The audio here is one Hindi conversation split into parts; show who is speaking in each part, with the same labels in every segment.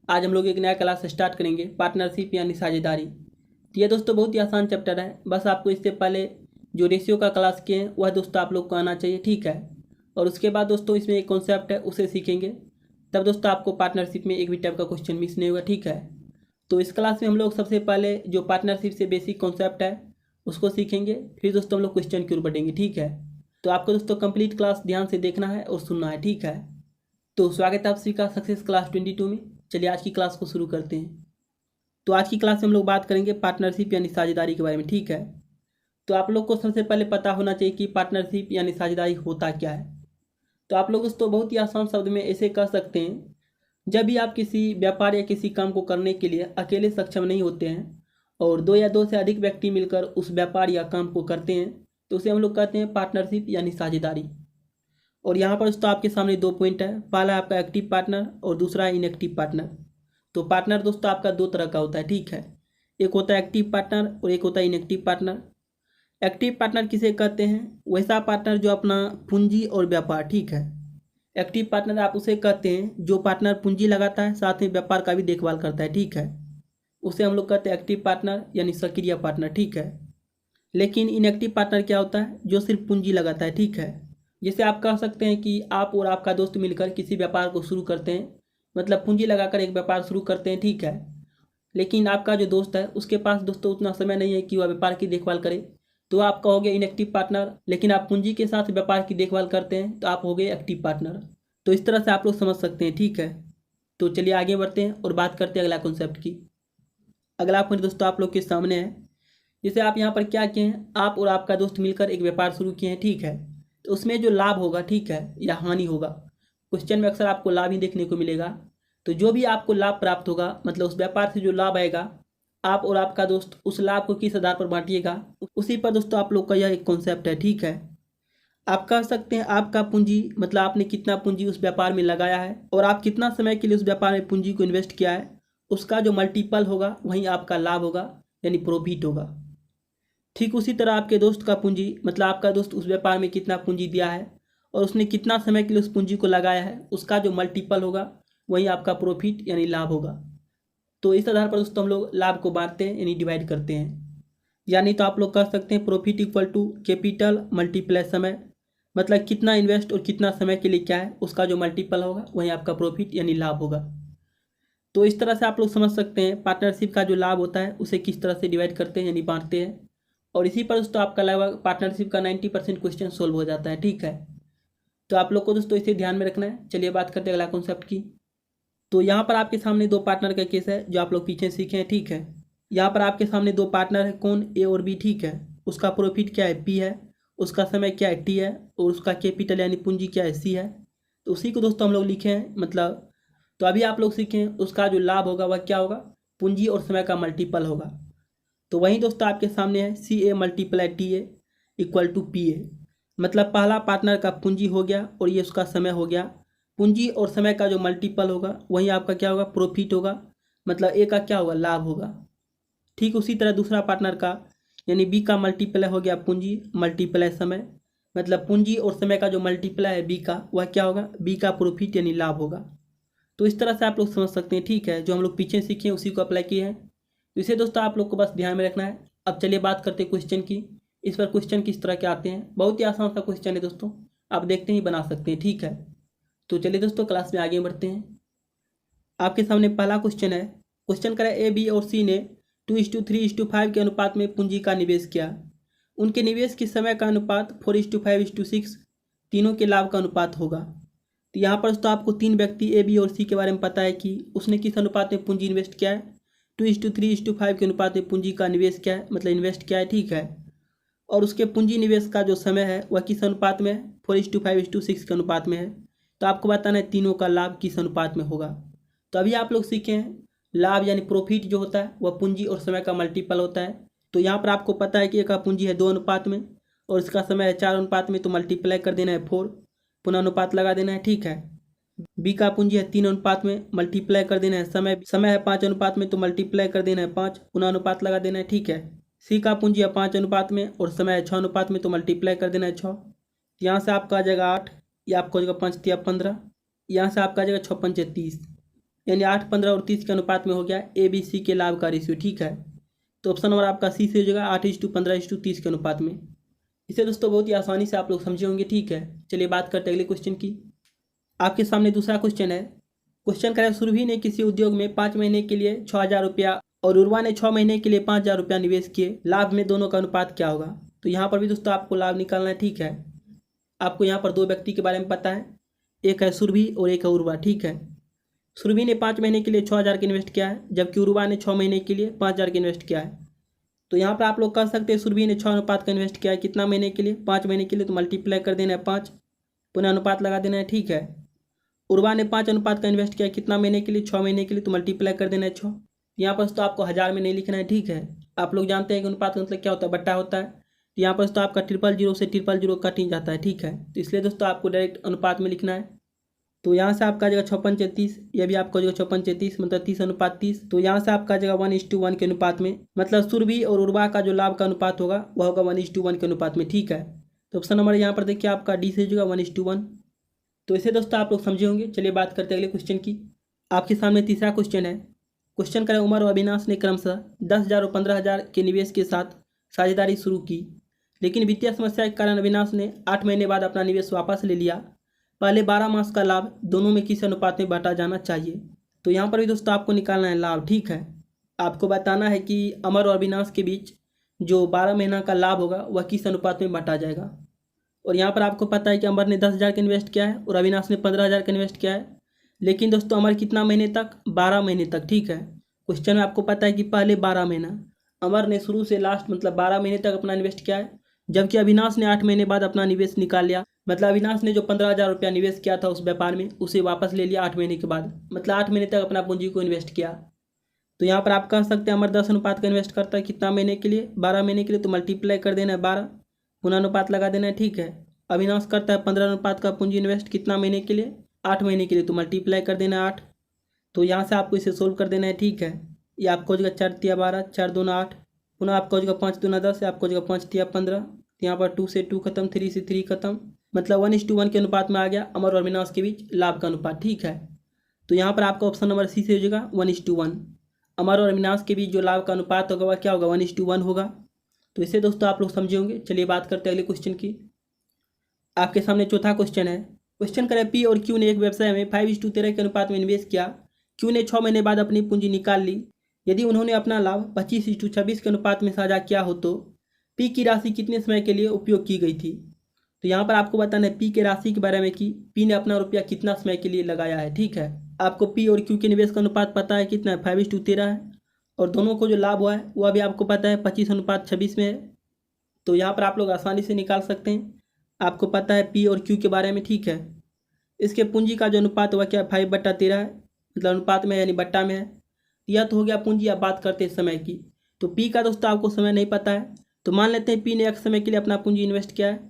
Speaker 1: आज हम लोग एक नया क्लास स्टार्ट करेंगे, पार्टनरशिप यानी साझेदारी। तो ये दोस्तों बहुत ही आसान चैप्टर है। बस आपको इससे पहले जो रेशियो का क्लास किए हैं वह दोस्तों आप लोग को आना चाहिए, ठीक है। और उसके बाद दोस्तों इसमें एक कॉन्सेप्ट है, उसे सीखेंगे। तब दोस्तों आपको पार्टनरशिप में एक भी टाइप का क्वेश्चन मिस नहीं होगा, ठीक है। तो इस क्लास में हम लोग सबसे पहले जो पार्टनरशिप से बेसिक कॉन्सेप्ट है उसको सीखेंगे, फिर दोस्तों हम लोग क्वेश्चन की ओर बढ़ेंगे, ठीक है। तो आपको दोस्तों कंप्लीट क्लास ध्यान से देखना है और सुनना है, ठीक है। तो स्वागत है आप सभी का सक्सेस क्लास 22 में। चलिए आज की क्लास को शुरू करते हैं। तो आज की क्लास में हम लोग बात करेंगे पार्टनरशिप यानी साझेदारी के बारे में, ठीक है। तो आप लोग को सबसे पहले पता होना चाहिए कि पार्टनरशिप यानी साझेदारी होता क्या है। तो आप लोग दोस्तों बहुत ही आसान शब्द में ऐसे कह सकते हैं, जब भी आप किसी व्यापार या किसी काम को करने के लिए अकेले सक्षम नहीं होते हैं और दो या दो से अधिक व्यक्ति मिलकर उस व्यापार या काम को करते हैं, तो उसे हम लोग कहते हैं पार्टनरशिप यानी साझेदारी। और यहाँ पर दोस्तों आपके सामने दो पॉइंट है, पहला आपका एक्टिव पार्टनर और दूसरा है इनएक्टिव पार्टनर। तो पार्टनर दोस्तों आपका दो तरह का होता है, ठीक है। एक होता है एक्टिव पार्टनर और एक होता है इनएक्टिव पार्टनर। एक्टिव पार्टनर किसे कहते हैं? वैसा पार्टनर जो अपना पूंजी और व्यापार, ठीक है। एक्टिव पार्टनर आप उसे कहते हैं जो पार्टनर पूंजी लगाता है, साथ में व्यापार का भी देखभाल करता है, ठीक है। उसे हम लोग कहते हैं एक्टिव पार्टनर यानी सक्रिय पार्टनर, ठीक है। लेकिन इनएक्टिव पार्टनर क्या होता है? जो सिर्फ पूंजी लगाता है, ठीक है। जैसे आप कह सकते हैं कि आप और आपका दोस्त मिलकर किसी व्यापार को शुरू करते हैं, मतलब पूंजी लगाकर एक व्यापार शुरू करते हैं, ठीक है। लेकिन आपका जो दोस्त है उसके पास दोस्तों उतना समय नहीं है कि वह व्यापार की देखभाल करे, तो आप कहोगे इनएक्टिव पार्टनर। लेकिन आप पूंजी के साथ व्यापार की देखभाल करते हैं तो आप हो गए एक्टिव पार्टनर। तो इस तरह से आप लोग समझ सकते हैं, ठीक है। तो चलिए आगे बढ़ते हैं और बात करते हैं अगला कॉन्सेप्ट की। अगला पॉइंट दोस्तों आप लोग के सामने है। जैसे आप यहाँ पर क्या किए हैं, आप और आपका दोस्त मिलकर एक व्यापार शुरू किए हैं, ठीक है। तो उसमें जो लाभ होगा, ठीक है, या हानि होगा, क्वेश्चन में अक्सर आपको लाभ ही देखने को मिलेगा। तो जो भी आपको लाभ प्राप्त होगा, मतलब उस व्यापार से जो लाभ आएगा, आप और आपका दोस्त उस लाभ को किस आधार पर बांटिएगा, उसी पर दोस्तों आप लोग का यह एक कॉन्सेप्ट है, ठीक है। आप कह सकते हैं आपका पूंजी, मतलब आपने कितना पूंजी उस व्यापार में लगाया है और आप कितना समय के लिए उस व्यापार में पूंजी को इन्वेस्ट किया है, उसका जो मल्टीपल होगा वहीं आपका लाभ होगा, यानी प्रॉफिट होगा। ठीक उसी तरह आपके दोस्त का पूंजी, मतलब आपका दोस्त उस व्यापार में कितना पूंजी दिया है और उसने कितना समय के लिए उस पूंजी को लगाया है, उसका जो मल्टीपल होगा वही आपका प्रॉफिट यानी लाभ होगा। तो इस आधार पर दोस्तों हम लोग लाभ को बांटते हैं यानी डिवाइड करते हैं। यानी तो आप लोग कह सकते हैं profit equal to capital multiply समय, मतलब कितना इन्वेस्ट और कितना समय के लिए क्या है, उसका जो मल्टीपल होगा वही आपका प्रॉफिट यानी लाभ होगा। तो इस तरह से आप लोग समझ सकते हैं पार्टनरशिप का जो लाभ होता है उसे किस तरह से डिवाइड करते हैं यानी बांटते हैं। और इसी पर दोस्तों आपका लगभग पार्टनरशिप का 90% क्वेश्चन सोल्व हो जाता है, ठीक है। तो आप लोग को दोस्तों इसे ध्यान में रखना है। चलिए बात करते हैं अगला कॉन्सेप्ट की। तो यहाँ पर आपके सामने दो पार्टनर का केस है जो आप लोग पीछे सीखे हैं, ठीक है। यहाँ पर आपके सामने दो पार्टनर है, कौन? ए और बी, ठीक है। उसका प्रॉफिट क्या है? पी है। उसका समय क्या है? टी है। और उसका कैपिटल यानी पूंजी क्या है? सी है। तो उसी को दोस्तों हम लोग लिखे हैं, मतलब तो अभी आप लोग सीखें उसका जो लाभ होगा वह क्या होगा? पूंजी और समय का मल्टीपल होगा। तो वहीं दोस्तों आपके सामने है C A multiply T A equal to P A, मतलब पहला पार्टनर का पूंजी हो गया और ये उसका समय हो गया। पूंजी और समय का जो मल्टीपल होगा वहीं आपका क्या होगा? प्रॉफिट होगा, मतलब ए का क्या होगा? लाभ होगा। ठीक उसी तरह दूसरा पार्टनर का यानी बी का मल्टीप्लाई हो गया पूंजी मल्टीप्लाई समय, मतलब पूंजी और समय का जो मल्टीप्लाई है बी का वह क्या होगा? बी का प्रॉफिट यानी लाभ होगा। तो इस तरह से आप लोग समझ सकते हैं, ठीक है। जो हम लोग पीछे सीखे उसी को अप्लाई किए हैं। तो इसे दोस्तों आप लोग को बस ध्यान में रखना है। अब चलिए बात करते हैं क्वेश्चन की। इस पर क्वेश्चन किस तरह के आते हैं, बहुत ही आसान सा क्वेश्चन है दोस्तों, आप देखते ही बना सकते हैं, ठीक है। तो चलिए दोस्तों क्लास में आगे बढ़ते हैं। आपके सामने पहला क्वेश्चन है। क्वेश्चन करें ए बी और सी ने 2:3:5 के अनुपात में पूंजी का निवेश किया। उनके निवेश के समय का अनुपात 4:5:6 तीनों के लाभ का अनुपात होगा। तो यहाँ पर तो आपको तीन व्यक्ति ए बी और सी के बारे में पता है कि उसने किस अनुपात में पूंजी इन्वेस्ट किया है, 2:3:5 के अनुपात में पूंजी का निवेश किया है, मतलब इन्वेस्ट किया है, ठीक है। और उसके पूंजी निवेश का जो समय है वह किस अनुपात में है? 4:5:6 के अनुपात में है। तो आपको बताना है तीनों का लाभ किस अनुपात में होगा। तो अभी आप लोग सीखे हैं लाभ यानी प्रॉफिट जो होता है वह पूंजी और समय का मल्टीपल होता है। तो यहाँ पर आपको पता है कि एक का पूंजी है 2 अनुपात में और इसका समय है 4 अनुपात में, तो मल्टीप्लाई कर देना है 4, पुनः अनुपात लगा देना है, ठीक है। बी का पूंजी है 3 अनुपात में, मल्टीप्लाई कर देना है समय है 5 अनुपात में, तो मल्टीप्लाई कर देना है 5, पुनः अनुपात लगा देना है, ठीक है। सी का पूंजी है 5 अनुपात में और समय है 6 अनुपात में, तो मल्टीप्लाई कर देना है 6। यहाँ से आपका आ जाएगा 8, या आपको हो जाएगा 5 तिया 15, यहाँ से आपका आ जाएगा 6 पंचे 30। यानी 8, 15 और 30 के अनुपात में हो गया ABC के लाभ का रेशियो। ठीक है, तो ऑप्शन नंबर आपका सी से हो जाएगा 8:15:30 के अनुपात में। इसे दोस्तों बहुत ही आसानी से आप लोग समझे होंगे। ठीक है, चलिए बात करते हैं अगले क्वेश्चन की। आपके सामने दूसरा क्वेश्चन है। क्वेश्चन करें, सुरभि ने किसी उद्योग में 5 महीने के लिए 6,000 रुपया और उर्वा ने 6 महीने के लिए 5,000 रुपया निवेश किए, लाभ में दोनों का अनुपात क्या होगा? तो यहाँ पर भी दोस्तों आपको लाभ निकालना है। ठीक है, आपको यहाँ पर दो व्यक्ति के बारे में पता है, एक है सुरभि और एक है उर्वा। ठीक है, सुरभि ने 5 महीने के लिए 6,000 के इन्वेस्ट किया है, जबकि उर्वा ने 6 महीने के लिए 5,000 के इन्वेस्ट किया है। तो यहाँ पर आप लोग कह सकते हैं सुरभि ने 6 अनुपात का इन्वेस्ट किया है, कितना महीने के लिए? 5 महीने के लिए। तो मल्टीप्लाई कर देना है 5, पुनः अनुपात लगा देना है। ठीक है, उर्वा ने 5 अनुपात का इन्वेस्ट किया है, कितना महीने के लिए? 6 महीने के लिए। तो मल्टीप्लाई कर देना है 6। यहाँ पर तो आपको हज़ार में नहीं लिखना है। ठीक है, आप लोग जानते हैं कि अनुपात का मतलब क्या होता है, बट्टा होता है। तो यहाँ पर तो आपका 000 से 000 कट ही जाता है। ठीक है, तो इसलिए दोस्तों आपको डायरेक्ट अनुपात में लिखना है। तो यहाँ से आपका जगह 56-33, यह भी आपका जगह 56-33 मतलब 30:30। तो यहाँ से आपका जगह 1:1 के अनुपात में, मतलब सुरभि और उर्वा का जो लाभ का अनुपात होगा वह होगा 1:1 के अनुपात में। ठीक है, तो ऑप्शन नंबर यहाँ पर देखिए आपका डी से जगह 1:1। तो इसे दोस्तों आप लोग समझे होंगे। चलिए बात करते हैं अगले क्वेश्चन की। आपके सामने तीसरा क्वेश्चन है। क्वेश्चन करें, उमर और अविनाश ने क्रमशः 10,000 और 15,000 के निवेश के साथ साझेदारी शुरू की, लेकिन वित्तीय समस्या के कारण अविनाश ने 8 महीने बाद अपना निवेश वापस ले लिया। पहले 12 मास का लाभ दोनों में किस अनुपात में बांटा जाना चाहिए? तो यहाँ पर भी दोस्तों आपको निकालना है लाभ। ठीक है, आपको बताना है कि अमर और अविनाश के बीच जो 12 महीना का लाभ होगा वह किस अनुपात में बांटा जाएगा। और यहाँ पर आपको पता है कि अमर ने 10,000 का इन्वेस्ट किया है और अविनाश ने 15,000 का इन्वेस्ट किया है। लेकिन दोस्तों अमर कितना महीने तक? 12 महीने तक। ठीक है, क्वेश्चन में आपको पता है कि पहले 12 महीना अमर ने शुरू से लास्ट मतलब 12 महीने तक अपना इन्वेस्ट किया है, जबकि अविनाश ने 8 महीने बाद अपना निवेश निकाल लिया। मतलब अविनाश ने जो 15,000 रुपया निवेश किया था उस व्यापार में, उसे वापस ले लिया 8 महीने के बाद, मतलब 8 महीने तक अपना पूंजी को इन्वेस्ट किया। तो यहाँ पर आप कह सकते हैं अमर 10 अनुपात का इन्वेस्ट करता है, कितना महीने के लिए? 12 महीने के लिए। तो मल्टीप्लाई कर देना है 12, पुनः अनुपात लगा देना है। ठीक है, अविनाश करता है 15 अनुपात का पूंजी इन्वेस्ट, कितना महीने के लिए? 8 महीने के लिए। तो मल्टीप्लाई कर देना है 8। तो यहाँ से आपको इसे सोल्व कर देना है। ठीक है, ये आपको हो जाएगा 4×3 12, 4×2 8, पुनः आपको हो जाएगा 5×2 10, आपको हो जाएगा 5×3 15। यहाँ पर 2 से 2 खत्म, 3 से 3 खत्म, मतलब 1:1 के अनुपात में आ गया अमर और अविनाश के बीच लाभ का अनुपात। ठीक है, तो यहाँ पर आपका ऑप्शन नंबर सी से हो जाएगा 1:1। अमर और अविनाश के बीच जो लाभ का अनुपात होगा वह क्या होगा? 1:1 होगा। तो इसे दोस्तों आप लोग समझे होंगे। चलिए बात करते हैं अगले क्वेश्चन की। आपके सामने चौथा क्वेश्चन है। क्वेश्चन करें, पी और क्यू ने एक व्यवसाय में 5:13 के अनुपात में निवेश किया। क्यू ने 6 महीने बाद अपनी पूंजी निकाल ली। यदि उन्होंने अपना लाभ 25:26 के अनुपात में साझा किया हो तो पी की राशि कितने समय के लिए उपयोग की गई थी? तो यहाँ पर आपको बताना है पी के राशि के बारे में कि पी ने अपना रुपया कितना समय के लिए लगाया है। ठीक है, आपको पी और क्यू के निवेश का अनुपात पता है कितना है? 5:13 है। और दोनों को जो लाभ हुआ है वह भी आपको पता है 25:26 में है। तो यहाँ पर आप लोग आसानी से निकाल सकते हैं। आपको पता है पी और क्यू के बारे में। ठीक है, इसके पूंजी का जो अनुपात हुआ क्या है? 5/13 है, मतलब अनुपात में यानी बट्टा में है। यह तो हो गया पूंजी। आप बात करते हैं समय की, तो पी का दोस्तों आपको समय नहीं पता है, तो मान लेते हैं पी ने एक समय के लिए अपना पूंजी इन्वेस्ट किया है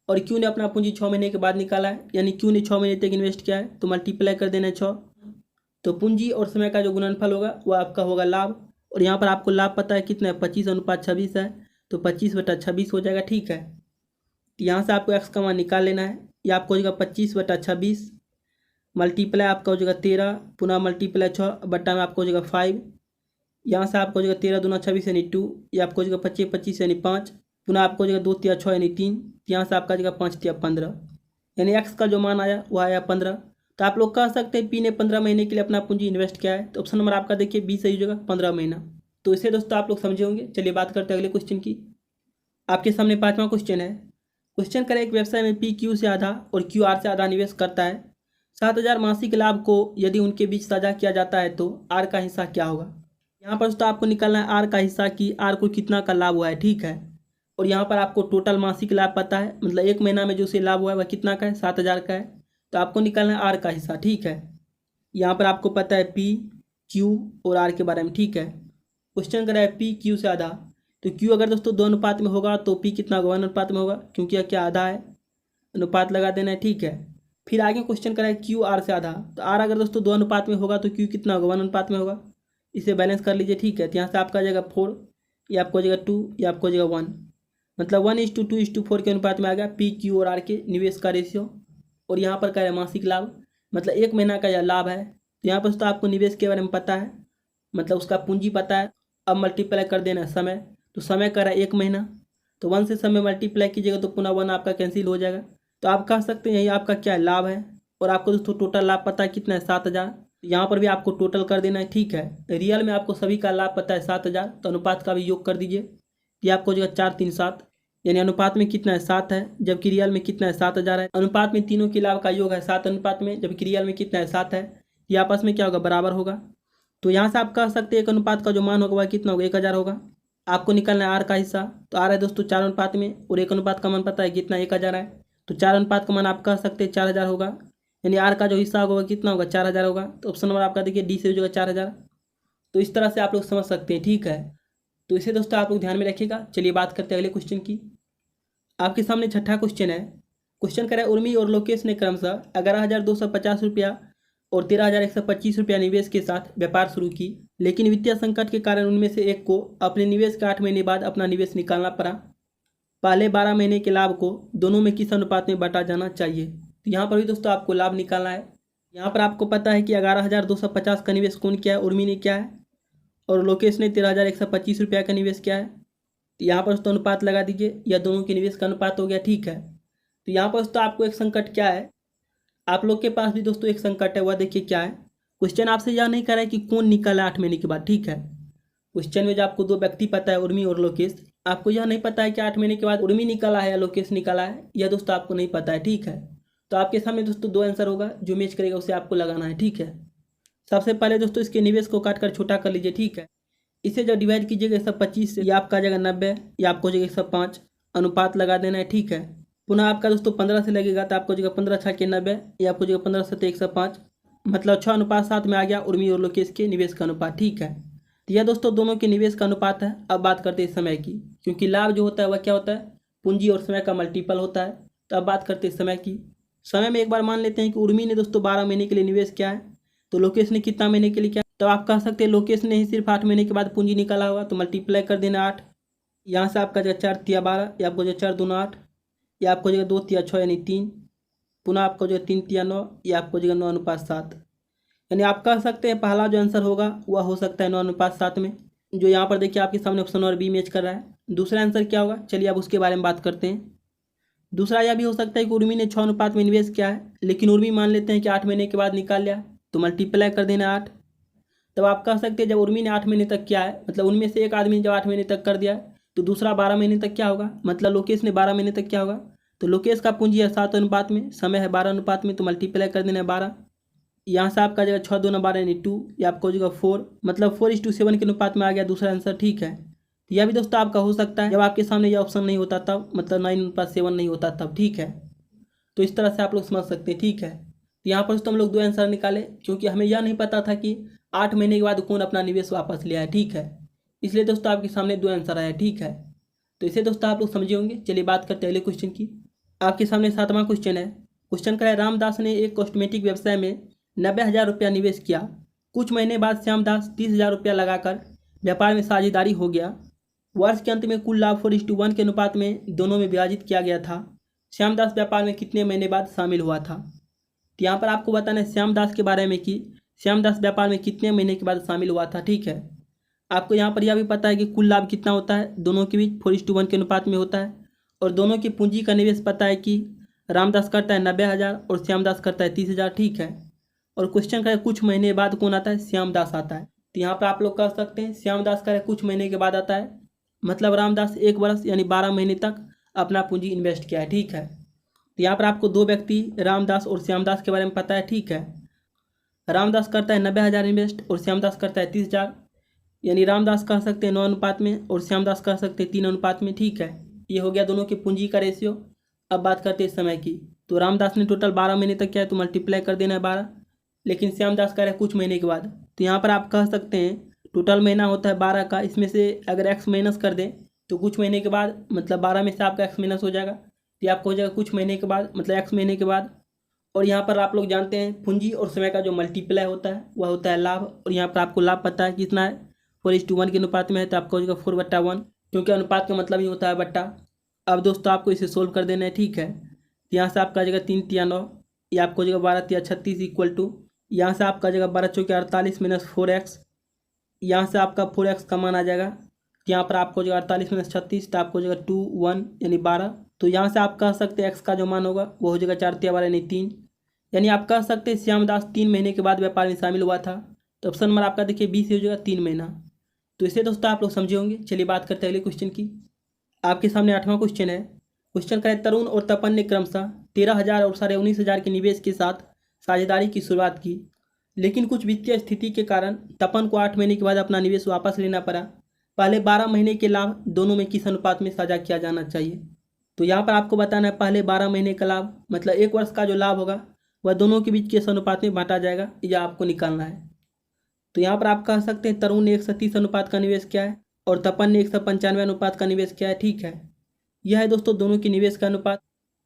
Speaker 1: और क्यू ने अपना पूंजी 6 महीने के बाद निकाला है, यानी क्यू ने 6 महीने तक इन्वेस्ट किया है। तो मल्टीप्लाई कर देना है 6। तो पूंजी और समय का जो गुणनफल होगा वह आपका होगा लाभ। और यहाँ पर आपको लाभ पता है कितना है? 25:26 है, तो 25/26 हो जाएगा। ठीक है, यहाँ से आपको एक्स का मान निकाल लेना है। यह आपको हो जाएगा 25/26 मल्टीप्लाई आपका हो जाएगा 13, पुनः मल्टीप्लाई 6 बट्टा में आपको हो जाएगा 5। यहाँ से आपको हो जाएगा 13×2 = 26 यानी 2, ये आपको हो जाएगा 25×25 यानी 5, पुनः आपको हो जाएगा 2×3 = 6 यानी 3। यहाँ से आपका जाएगा 5×3 = 15, यानी एक्स का जो मान आया वो आया 15। तो आप लोग कह सकते हैं पी ने 15 महीने के लिए अपना पूंजी इन्वेस्ट किया है। तो ऑप्शन नंबर आपका देखिए बी सही हो जाएगा 15 महीना। तो इसे दोस्तों आप लोग समझे होंगे। चलिए बात करते हैं अगले क्वेश्चन की। आपके सामने 5वां क्वेश्चन है। क्वेश्चन करें, एक व्यवसाय में पी क्यू से आधा और क्यू आर से आधा निवेश करता है। 7,000 मासिक लाभ को यदि उनके बीच साझा किया जाता है तो आर का हिस्सा क्या होगा? यहाँ पर तो आपको निकालना है आर का हिस्सा कि आर को कितना का लाभ हुआ है। ठीक है, और यहाँ पर आपको टोटल मासिक लाभ पता है, मतलब एक महीना में जो उसे लाभ हुआ है वह कितना का है? 7,000 का है। तो आपको निकालना है आर का हिस्सा। ठीक है, यहाँ पर आपको पता है पी क्यू और आर के बारे में। ठीक है, क्वेश्चन करा है पी क्यू से आधा, तो क्यू अगर दोस्तों 2 अनुपात में होगा तो पी कितना होगा? 1 अनुपात में होगा, क्योंकि यह क्या आधा है, अनुपात लगा देना है। ठीक है, फिर आगे क्वेश्चन करा है क्यू आर से आधा, तो आर अगर दोस्तों 2 अनुपात में होगा तो क्यू कितना होगा? 1 अनुपात में होगा। इसे बैलेंस कर लीजिए। ठीक है, तो यहाँ से आपका आ जाएगा 4, ये आपको हो जाएगा 2, ये आपको हो जाएगा 1, मतलब 1:2:4 के अनुपात में आ गया पी क्यू और आर के निवेश का रेशियो। और यहाँ पर क्या है? मासिक लाभ, मतलब एक महीना का यह लाभ है तो यहाँ पर दोस्तों आपको निवेश के बारे में पता है, मतलब उसका पूंजी पता है। अब मल्टीप्लाई कर देना समय, तो समय कर रहा है 1 महीना, तो 1 से समय मल्टीप्लाई कीजिएगा तो पुनः 1 आपका कैंसिल हो जाएगा। तो आप कह सकते हैं यही आपका क्या है, लाभ है। और आपको दोस्तों टोटल लाभ पता है कितना है, 7,000। यहाँ पर भी आपको टोटल कर देना है, ठीक है। रियल में आपको सभी का लाभ पता है 7,000, तो अनुपात का भी योग कर दीजिए। ये आपको हो जाएगा 4, 3, 7, यानी अनुपात में कितना है 7 है, जबकि रियल में कितना है 7,000 है। अनुपात में तीनों के लाभ का योग है 7 अनुपात में, जबकि रियल में कितना है 7 है। ये आपस में क्या होगा, बराबर होगा। तो यहाँ से आप कह सकते हैं एक अनुपात का जो मान होगा वह कितना होगा, 1,000 होगा। आपको निकालना है आर का हिस्सा, तो आर है दोस्तों 4 अनुपात में, और 1 अनुपात का मान पता है कितना, 1,000 है। तो 4 अनुपात का मान आप कह सकते हैं 4,000 होगा, यानी आर का जो हिस्सा होगा कितना होगा, 4,000 होगा। तो ऑप्शन नंबर आपका देखिए डी से हो जाएगा 4,000। तो इस तरह से आप लोग समझ सकते हैं, ठीक है। तो इसे दोस्तों आप लोग ध्यान में रखिएगा। चलिए बात करते हैं अगले क्वेश्चन की। आपके सामने छठा क्वेश्चन है। क्वेश्चन करें, उर्मी और लोकेश ने क्रमशः 11,250 रुपया और 13,125 रुपया निवेश के साथ व्यापार शुरू की, लेकिन वित्तीय संकट के कारण उनमें से एक को अपने निवेश के 8 महीने बाद अपना निवेश निकालना पड़ा। पहले 12 महीने के लाभ को दोनों में किस अनुपात में बांटा जाना चाहिए। तो यहाँ पर भी दोस्तों आपको लाभ निकालना है। यहाँ पर आपको पता है कि 11,250 का निवेश कौन किया है, उर्मी ने किया है, और लोकेश ने 13,125 रुपया का निवेश किया है। तो यहाँ पर दोस्तों अनुपात लगा दीजिए, या दोनों के निवेश का अनुपात हो गया, ठीक है। तो यहाँ पर दोस्तों आपको एक संकट क्या है, आप लोग के पास भी दोस्तों एक संकट है, वह देखिए क्या है। क्वेश्चन आपसे यह नहीं कर रहा है कि कौन निकला 8 महीने के बाद, ठीक है। क्वेश्चन में जो आपको 2 व्यक्ति पता है, उर्मी और लोकेश, आपको यह नहीं पता है कि 8 महीने के बाद उर्मी निकला है या लोकेश निकला है, यह दोस्तों आपको नहीं पता है, ठीक है। तो आपके सामने दोस्तों 2 आंसर होगा, जो मैच करेगा उसे आपको लगाना है, ठीक है। सबसे पहले दोस्तों इसके निवेश को काट कर छोटा कर लीजिए, ठीक है। इसे जब डिवाइड कीजिएगा 125 से, या आपका आ जाएगा 90, या आपको हो जाएगा 105, अनुपात लगा देना है, ठीक है। पुनः आपका दोस्तों 15 से लगेगा, तो आपको हो जाएगा 15 6 के 90, या आपको हो जाएगा 15 7 105, मतलब 6 अनुपात 7 में आ गया उर्मी और लोकेश के निवेश का अनुपात, ठीक है। तो यह दोस्तों दोनों के निवेश का अनुपात है। अब बात करते हैं समय की, क्योंकि लाभ जो होता है वह क्या होता है, पूंजी और समय का मल्टीपल होता है। तो अब बात करते हैं समय की। समय में एक बार मान लेते हैं कि उर्मी ने दोस्तों 12 महीने के लिए निवेश किया है, तो लोकेश ने कितना महीने के लिए किया। तो आप कह सकते हैं लोकेश ने ही सिर्फ 8 महीने के बाद पूंजी निकाला हुआ, तो मल्टीप्लाई कर देना 8। यहाँ से आपका जो 4 तिया 12, या आपको जो 4 दूना 8, या आपको जो 2 तिया 6 यानी 3, पुनः आपको जो 3 तिया 9, या आपको जो 9 अनुपात 7, यानी आप कह सकते हैं पहला जो आंसर होगा वह हो सकता है 9 अनुपात 7 में, जो यहाँ पर देखिए आपके सामने ऑप्शन और बी मैच कर रहा है। दूसरा आंसर क्या होगा, चलिए अब उसके बारे में बात करते हैं। दूसरा यह भी हो सकता है कि उर्मी ने 6 अनुपात में निवेश किया है, लेकिन उर्मी मान लेते हैं कि 8 महीने के बाद निकाल लिया, तो मल्टीप्लाई कर देना 8। तब आप कह सकते हैं जब उर्मी ने 8 महीने तक किया है, मतलब उनमें से एक आदमी ने जब 8 महीने तक कर दिया है, तो दूसरा 12 महीने तक क्या होगा, मतलब लोकेश ने 12 महीने तक क्या होगा। तो लोकेश का पूंजी है 7 अनुपात में, समय है 12 अनुपात में, तो मल्टीप्लाई कर देना है 12। यहाँ से आपका जगह 6 2 12 यानी 2, या आपको जगह 4, मतलब 4:7 के अनुपात में आ गया दूसरा आंसर, ठीक है। तो यह भी दोस्तों आपका हो सकता है जब आपके सामने यह ऑप्शन नहीं होता तब, मतलब 9:7 नहीं होता तब, ठीक है। तो इस तरह से आप लोग समझ सकते हैं, ठीक है। तो यहाँ पर दोस्तों हम लोग 2 आंसर निकाले, क्योंकि हमें यह नहीं पता था कि 8 महीने के बाद कौन अपना निवेश वापस लिया है, ठीक है। इसलिए दोस्तों आपके सामने 2 आंसर आया, ठीक है। तो इसे दोस्तों आप लोग समझे होंगे। चलिए बात करते हैं अगले क्वेश्चन की। आपके सामने 7वां क्वेश्चन है। क्वेश्चन का है, रामदास ने एक कॉस्मेटिक व्यवसाय में 90,000 रुपया निवेश किया। कुछ महीने बाद श्यामदास 30,000 रुपया लगाकर व्यापार में साझेदारी हो गया। वर्ष के अंत में कुल लाभ 4:1 के अनुपात में दोनों में विभाजित किया गया था। श्यामदास व्यापार में कितने महीने बाद शामिल हुआ था। तो यहाँ पर आपको बताना है श्यामदास के बारे में कि श्यामदास व्यापार में कितने महीने के बाद शामिल हुआ था, ठीक है। आपको यहाँ पर यह भी पता है कि कुल लाभ कितना होता है, दोनों के बीच 4:1 के अनुपात में होता है, और दोनों की पूंजी का निवेश पता है कि रामदास करता है 90,000 और श्यामदास करता है 30,000, ठीक है। और क्वेश्चन का है कुछ महीने बाद कौन आता है, श्यामदास आता है। तो यहाँ पर आप लोग कह सकते हैं श्यामदास का कुछ महीने के बाद आता है, मतलब रामदास 1 वर्ष यानी 12 महीने तक अपना पूंजी इन्वेस्ट किया है, ठीक है। तो यहाँ पर आपको 2 व्यक्ति रामदास और श्यामदास के बारे में पता है, ठीक है। रामदास करता है 90,000 इन्वेस्ट और श्यामदास करता है 30,000, यानी रामदास कह सकते हैं 9 अनुपात में और श्यामदास कह सकते हैं 3 अनुपात में, ठीक है। ये हो गया दोनों की पूंजी का रेशियो। अब बात करते हैं समय की। तो रामदास ने टोटल 12 महीने तक किया है, तो मल्टीप्लाई कर देना है 12, लेकिन श्यामदास का है कुछ महीने के बाद। तो यहाँ पर आप कह सकते हैं टोटल महीना होता है 12 का, इसमें से अगर एक्स माइनस कर दें तो कुछ महीने के बाद, मतलब 12 में से आपका एक्स माइनस हो जाएगा, तो आपको हो जाएगा कुछ महीने के बाद, मतलब एक्स महीने के बाद। और यहाँ पर आप लोग जानते हैं पूंजी और समय का जो मल्टीप्लाई होता है वह होता है लाभ, और यहाँ पर आपको लाभ पता है कितना है, 4:1 के अनुपात में है, तो आपको हो जाएगा 4/1, क्योंकि अनुपात का मतलब ही होता है बट्टा। अब दोस्तों आपको इसे सोल्व कर देना है, ठीक है। यहाँ से आपका आ जाएगा 3 तिया 9, या आपको हो जाएगा 12 तिया 36 इक्वल टू यहाँ से आपका जगह 12×48 - 4x, यहाँ से आपका 4x का मान आ जाएगा। यहाँ पर आपको जो 48 - 36, तो आपको जो 2 1 यानी 12। तो यहाँ से आप कह सकते हैं x का जो मान होगा वो हो जाएगा 4 × 12 यानी 3। यानी आप कह सकते हैं श्यामदास 3 महीने के बाद व्यापार में शामिल हुआ था। तो ऑप्शन नंबर आपका देखिए बी से हो जाएगा 3 महीना। तो इसे दोस्तों आप लोग समझे होंगे। चलिए बात करते हैं अगले क्वेश्चन की। आपके सामने 8वां क्वेश्चन है। क्वेश्चन करें, तरुण और तपन ने क्रमशः 13,000 और 19,500 के निवेश के साथ साझेदारी की शुरुआत की, लेकिन कुछ वित्तीय स्थिति के कारण तपन को 8 महीने के बाद अपना निवेश वापस लेना पड़ा। पहले 12 महीने के लाभ दोनों में किस अनुपात में साझा किया जाना चाहिए? तो यहाँ पर आपको बताना है पहले 12 महीने का लाभ मतलब 1 वर्ष का जो लाभ होगा वह दोनों के बीच किस अनुपात में बांटा जाएगा, यह आपको निकालना है। तो यहाँ पर आप कह सकते हैं तरुण ने 130 अनुपात का निवेश किया है और तपन ने 195 अनुपात का निवेश किया है। ठीक है, यह है दोस्तों दोनों के निवेश का अनुपात।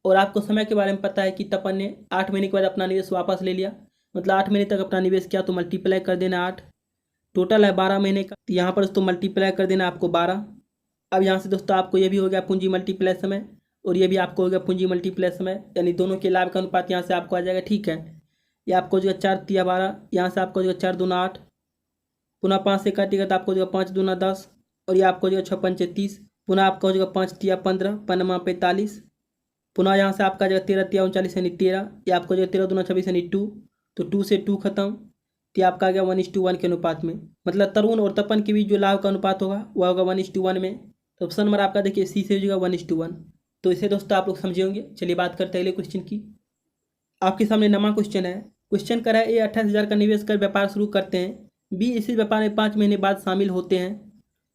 Speaker 1: और आपको समय के बारे में पता है कि तपन ने 8 महीने के बाद अपना निवेश वापस ले लिया, मतलब 8 महीने तक अपना निवेश किया, तो मल्टीप्लाई कर देना 8। टोटल है 12 महीने का, तो यहाँ पर दोस्तों मल्टीप्लाई कर देना आपको 12। अब यहाँ से दोस्तों आपको ये भी हो गया पूंजी मल्टीप्लाई समय और ये भी आपको हो गया पूंजी मल्टीप्लाई समय, यानी दोनों के लाभ का अनुपात यहाँ से आपको आ जाएगा। ठीक है, ये आपको जो 4 × 12, यहाँ से आपको जो 4 दूना 8, पुनः 5 से काटिएगा तो आपको जो 5 दूना 10 और ये आपको जो 6 पंचे 30, पुनः आपका हो जाएगा 5 × 15, 5 × 45, पुनः यहाँ से आपका जो 13 × 39 यानी 13, ये आपको जो 13 दूना 26 यानी 2, तो 2 से 2 खत्म, तो आपका आ गया 1:1 के अनुपात में। मतलब तरुण और तपन के बीच जो लाभ का अनुपात होगा वह होगा 1:1 में। तो ऑप्शन नंबर आपका देखिए सी से हो जाएगा 1:1। तो इसे दोस्तों आप लोग समझे होंगे। चलिए बात करते हैं अगले क्वेश्चन की। आपके सामने 9वां क्वेश्चन है। क्वेश्चन कर रहा है, ए 28,000 का निवेश कर व्यापार शुरू करते हैं, बी इसी व्यापार में 5 महीने बाद शामिल होते हैं,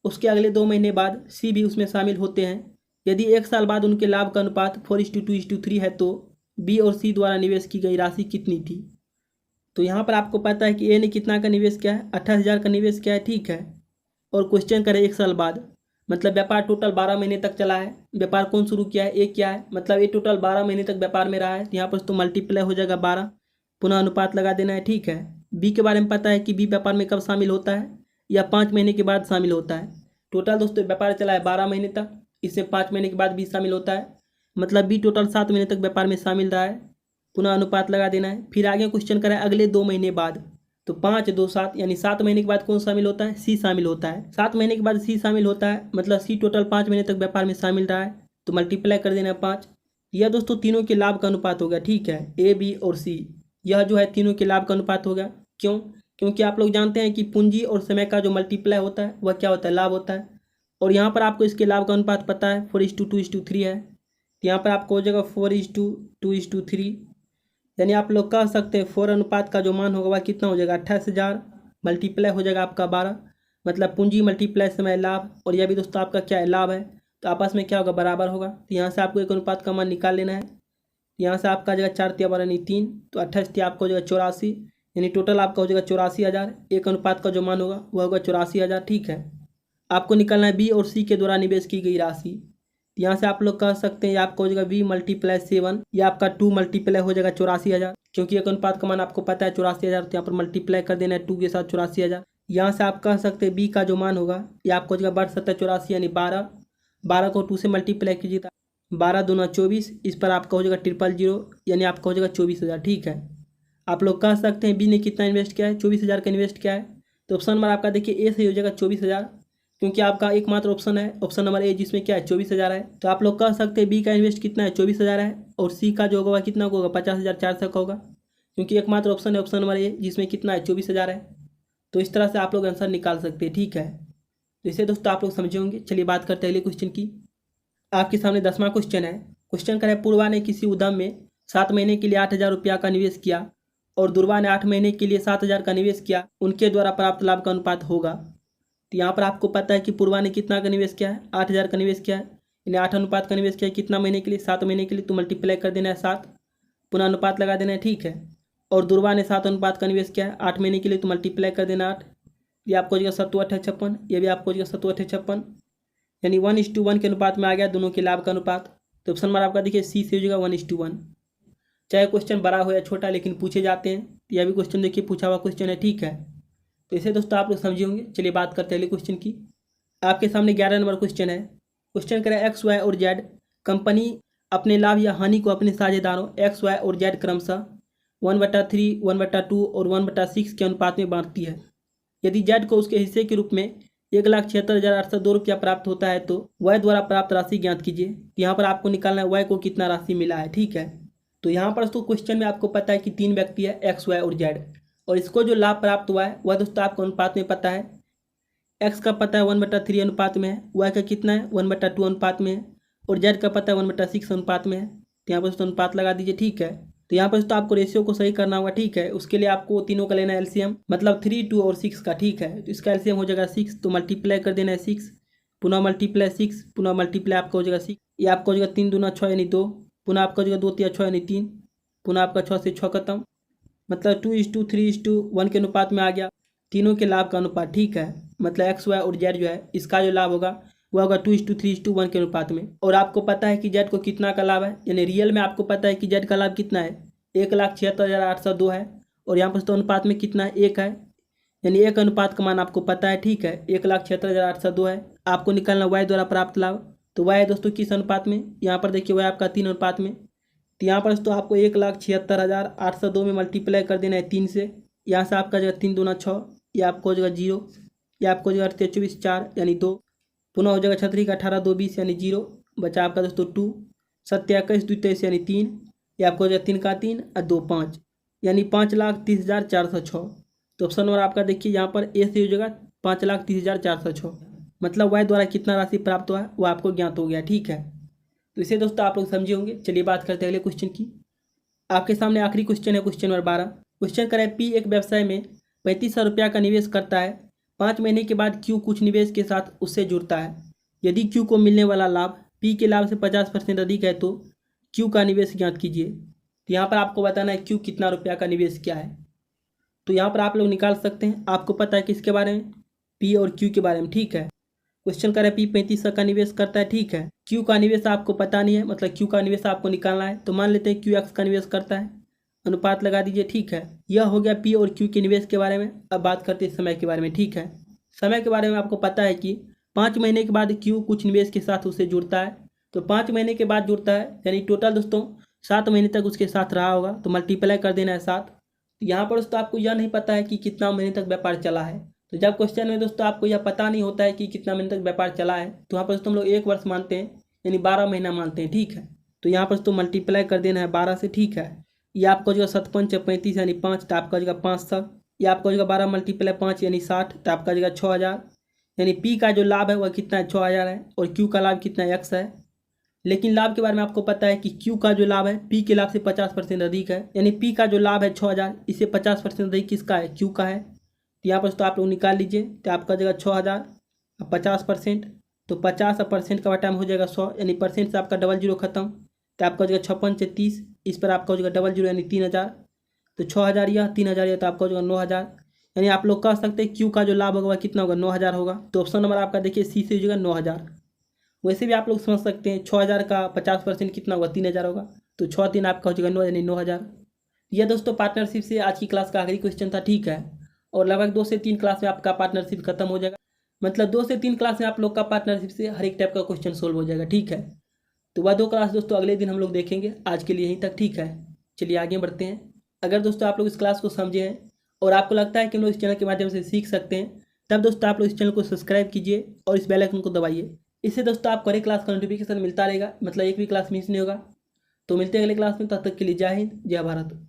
Speaker 1: उसके अगले 2 महीने बाद सी भी उसमें शामिल होते हैं। यदि 1 साल बाद उनके लाभ का अनुपात 4:2:3 है तो बी और सी द्वारा निवेश की गई राशि कितनी थी? तो यहाँ पर आपको पता है कि ए ने कितना का निवेश किया है, 28,000 का निवेश किया है। ठीक है, और क्वेश्चन करें 1 साल बाद, मतलब व्यापार टोटल 12 महीने तक चला है। व्यापार कौन शुरू किया है? ए किया है, मतलब ये टोटल 12 महीने तक व्यापार में रहा है। यहाँ पर तो मल्टीप्लाई हो जाएगा 12, पुनः अनुपात लगा देना है। ठीक है, बी के बारे में पता है कि बी व्यापार में कब शामिल होता है, या 5 महीने के बाद शामिल होता है। टोटल दोस्तों व्यापार चला है 12 महीने तक, इससे 5 महीने के बाद बी शामिल होता है, मतलब बी टोटल 7 महीने तक व्यापार में शामिल रहा है। पुनः अनुपात लगा देना है। फिर आगे क्वेश्चन करें अगले 2 महीने बाद, तो 5 2 7 यानी 7 महीने के बाद कौन शामिल होता है? सी शामिल होता है। 7 महीने के बाद सी शामिल होता है, मतलब सी टोटल 5 महीने तक व्यापार में शामिल रहा है, तो मल्टीप्लाई कर देना है 5। यह दोस्तों तीनों के लाभ का अनुपात हो गया। ठीक है, ए बी और सी, यह जो है तीनों के लाभ का अनुपात हो गया। क्यों? क्योंकि आप लोग जानते हैं कि पूंजी और समय का जो मल्टीप्लाई होता है वह क्या होता है? लाभ होता है। और यहाँ पर आपको इसके लाभ का अनुपात पता है 4:2:3 है, तो यहाँ पर आपको हो जाएगा 4:2:3, यानी आप लोग कह सकते हैं 4 अनुपात का जो मान होगा वह कितना हो जाएगा? 28,000 मल्टीप्लाई हो जाएगा आपका 12, मतलब पूंजी मल्टीप्लाई समय लाभ, और यह भी दोस्तों आपका क्या है? लाभ है। तो आपस में क्या होगा? बराबर होगा। तो यहाँ से आपको एक अनुपात का मान निकाल लेना है। यहाँ से आपका जगह 4 × 12 यानी 3, तो 28 आपका हो जाएगा 84, यानी टोटल आपका हो जाएगा 84,000। एक अनुपात का जो मान होगा वह होगा 84,000। ठीक है, आपको निकालना है बी और सी के द्वारा निवेश की गई राशि। यहाँ से आप लोग कह सकते हैं आपका हो जाएगा बी × 7, या आपका 2 मल्टीप्लाई हो जाएगा 84,000, क्योंकि एक अनुपात का मान आपको पता है 84,000, तो यहाँ पर मल्टीप्लाई कर देना है 2 के साथ 84,000। यहाँ से आप कह सकते हैं बी का जो मान होगा ये आपको हो जाएगा 12×7 = 84, यानी 12 को 2 से मल्टीप्लाई कीजिए, 12 दूना 24, इस पर आपका हो जाएगा 000, यानी आपका हो जाएगा 24,000। ठीक है, आप लोग कह सकते हैं बी ने कितना इन्वेस्ट किया है? 24,000 का इन्वेस्ट किया है। तो ऑप्शन नंबर आपका देखिए ए से हो जाएगा 24,000, क्योंकि आपका एकमात्र ऑप्शन है ऑप्शन नंबर ए जिसमें क्या है? 24,000 है। तो आप लोग कह सकते हैं बी का इन्वेस्ट कितना है? 24,000 है, और सी का जो होगा कितना होगा? 50,400 का होगा, क्योंकि एकमात्र ऑप्शन है ऑप्शन नंबर ए जिसमें कितना है? 24,000 है। तो इस तरह से आप लोग आंसर निकाल सकते हैं। ठीक है, तो इसे दोस्तों आप लोग समझे होंगे। चलिए बात करते हैं अगले क्वेश्चन की। आपके सामने 10वां क्वेश्चन है। क्वेश्चन करें, पूर्वा ने किसी उद्यम में 7 महीने के लिए 8,000 रुपया का निवेश किया और दुर्वा ने 8 महीने के लिए 7,000 का निवेश किया, उनके द्वारा प्राप्त लाभ का अनुपात होगा। तो यहाँ पर आपको पता है कि पूर्वा ने कितना का निवेश किया है? 8,000 का निवेश किया है, यानी 8 अनुपात का निवेश किया है। कितना महीने के लिए? 7 महीने के लिए, तो मल्टीप्लाई कर देना है 7, पुनः अनुपात लगा देना है। ठीक है, और दुर्वा ने 7 अनुपात का निवेश किया है 8 महीने के लिए, तो मल्टीप्लाई कर देना 8, ये आपको हो जाएगा 7×8 = 56, ये भी आपको हो जाएगा 7×8 = 56, यानी 1:1 के अनुपात में आ गया दोनों के लाभ का अनुपात। तो ऑप्शन नंबर आपका देखिए सी से हो जाएगा 1:1। चाहे क्वेश्चन बड़ा हो या छोटा, लेकिन पूछे जाते हैं। यह भी क्वेश्चन देखिए पूछा हुआ क्वेश्चन है। ठीक है, तो इसे दोस्तों आप लोग समझे होंगे। चलिए बात करते हैं अगले क्वेश्चन की। आपके सामने 11 नंबर क्वेश्चन है। क्वेश्चन करें, एक्स वाई और जेड कंपनी अपने लाभ या हानि को अपने साझेदारों एक्स वाई और जेड क्रमशः 1/3, 1/2 और 1/6 के अनुपात में बांटती है। यदि जेड को उसके हिस्से के रूप में 1,76,802 रुपया प्राप्त होता है तो वाई द्वारा प्राप्त राशि ज्ञात कीजिए। यहाँ पर आपको निकालना है वाई को कितना राशि मिला है, ठीक है। तो यहाँ पर दोस्तों क्वेश्चन में आपको पता है कि 3 व्यक्ति है, एक्स, वाई और जेड, और इसको जो लाभ प्राप्त हुआ है वह दोस्तों आपको अनुपात में पता है। एक्स का पता है 1/3 अनुपात में है, वाई का कितना है 1/2 अनुपात में है, और जेड का पता है 1/6 अनुपात में है। तो यहाँ पर दोस्तों अनुपात लगा दीजिए, ठीक है। तो यहाँ पर दोस्तों आपको रेशियो को सही करना होगा, ठीक है। उसके लिए आपको तीनों का लेना है एलसीएम, मतलब 3, 2 और 6 का, ठीक है। तो इसका एलसीएम हो जाएगा 6, तो मल्टीप्लाई कर देना है 6, पुनः मल्टीप्लाई 6, पुनः मल्टीप्लाई आपका हो जाएगा 6, ये आपका हो जाएगा 3 दूना 6 यानी 2, पुनः आपका हो जाएगा 2 तिया 6 यानी 3, पुनः आपका 6 से 6 खत्म, मतलब 2:3:1 के अनुपात में आ गया तीनों के लाभ का अनुपात, ठीक है। मतलब एक्स, वाई और जेड जो है इसका जो लाभ होगा वह होगा 2:3:1 के अनुपात में। और आपको पता है कि जेड को कितना का लाभ है, यानी रियल में आपको पता है कि जेड का लाभ कितना है 1,76,802 है, और यहाँ पर तो अनुपात में कितना है 1 है, यानी 1 अनुपात का मान आपको पता है, ठीक है। 1,76,802 है। आपको निकालना वाई द्वारा प्राप्त लाभ, तो वाई है दोस्तों किस अनुपात में, यहाँ पर देखिए वाई आपका 3 अनुपात में। तो यहाँ पर दोस्तों आपको 1,76,802 में मल्टीप्लाई कर देना है 3 से, यहाँ से आपका जगह 3 दूना 6, ये आपको हो जाएगा 0, ये आपको हो जाएगा 24 4 यानी 2, पुनः हो जाएगा 36 का 18 2 20 यानी 0, बचा आपका दोस्तों 2, 7 21 2 23 यानी 3, ये आपको हो जाएगा 3 का 3 और 2 5 यानी 5,30,406। तो ऑप्शन नंबर आपका देखिए यहाँ पर ए से हो जाएगा 5,30,406। मतलब वाई द्वारा कितना राशि प्राप्त हुआ है वो आपको ज्ञात हो गया, ठीक है। तो इसे दोस्तों आप लोग समझे होंगे। चलिए बात करते हैं अगले क्वेश्चन की। आपके सामने आखिरी क्वेश्चन है, क्वेश्चन नंबर 12। क्वेश्चन करें पी एक व्यवसाय में 3500 रुपया का निवेश करता है, 5 महीने के बाद क्यू कुछ निवेश के साथ उससे जुड़ता है। यदि क्यू को मिलने वाला लाभ पी के लाभ से 50% अधिक है तो क्यू का निवेश ज्ञात कीजिए। तो यहाँ पर आपको बताना है क्यू कितना रुपया का निवेश क्या है। तो यहाँ पर आप लोग निकाल सकते हैं, आपको पता है किसके बारे में, पी और क्यू के बारे में, ठीक है। क्वेश्चन करें पी 3500 का निवेश करता है, ठीक है। क्यू का निवेश आपको पता नहीं है, मतलब क्यू का निवेश आपको निकालना है। तो मान लेते हैं क्यू एक्स का निवेश करता है, अनुपात लगा दीजिए, ठीक है। यह हो गया पी और क्यू के निवेश के बारे में। अब बात करते हैं समय के बारे में, ठीक है। समय के बारे में आपको पता है कि 5 महीने के बाद क्यू कुछ निवेश के साथ उससे जुड़ता है। तो 5 महीने के बाद जुड़ता है यानी टोटल दोस्तों 7 महीने तक उसके साथ रहा होगा, तो मल्टीप्लाई कर देना है 7। तो यहाँ पर दोस्तों आपको यह नहीं पता है कि कितना महीने तक व्यापार चला है। तो जब क्वेश्चन में दोस्तों आपको यह पता नहीं होता है कि कितना महीने तक व्यापार चला है, तो यहाँ पर दोस्तों हम लोग 1 वर्ष मानते हैं, यानी 12 महीना मानते हैं, ठीक है। तो यहाँ पर दोस्तों मल्टीप्लाई कर देना है 12 से, ठीक है। ये आपका जो 7 5 35 यानी 5, तो आपका जगह 500, ये आपका जगह 12 मल्टीप्लाई 5 यानी 60, तो आपका जगह 6000, यानी पी का जो लाभ है वह कितना है 6000 है, और क्यू का लाभ कितना है एक्स है। लेकिन लाभ के बारे में आपको पता है कि क्यू का जो लाभ है पी के लाभ से 50% अधिक है, यानी पी का जो लाभ है 6000, इससे 50% अधिक किसका है, क्यू का है। तो यहाँ पर तो आप लोग निकाल लीजिए, तो आपका जगह 6000 50%, तो 50% का टाइम हो जाएगा 100, यानी परसेंट से आपका डबल जीरो खत्म, तो आपका जगह 56 से 30, इस पर आपका हो जाएगा डबल जीरो यानी 3000, तो 6000 या 3000 या तो आपका हो जाएगा 9000, यानी आप लोग कह सकते हैं क्यू का जो लाभ होगा वह कितना होगा 9000 होगा। तो ऑप्शन नंबर आपका देखिए सी से हो जाएगा 9000। वैसे भी आप लोग समझ सकते हैं 6000 का 50% कितना होगा 3000 होगा, तो 6 3 आपका हो जाएगा 9 यानी 9000। यह दोस्तों पार्टनरशिप से आज की क्लास का आखिरी क्वेश्चन था, ठीक है। और लगभग 2 से 3 क्लास में आपका पार्टनरशिप खत्म हो जाएगा, मतलब 2 से 3 क्लास में आप लोग का पार्टनरशिप से हर एक टाइप का क्वेश्चन सोल्व हो जाएगा, ठीक है। तो वह 2 क्लास दोस्तों अगले दिन हम लोग देखेंगे। आज के लिए यहीं तक, ठीक है। चलिए आगे बढ़ते हैं। अगर दोस्तों आप लोग इस क्लास को समझे हैं और आपको लगता है कि हम लोग इस चैनल के माध्यम से सीख सकते हैं, तब दोस्तों आप लोग इस चैनल को सब्सक्राइब कीजिए और इस बेल आइकन को दबाइए। इससे दोस्तों आपको हर एक क्लास का नोटिफिकेशन मिलता रहेगा, मतलब एक भी क्लास मिस नहीं होगा। तो मिलते हैं अगले क्लास में, तब तक के लिए जय हिंद, जय भारत।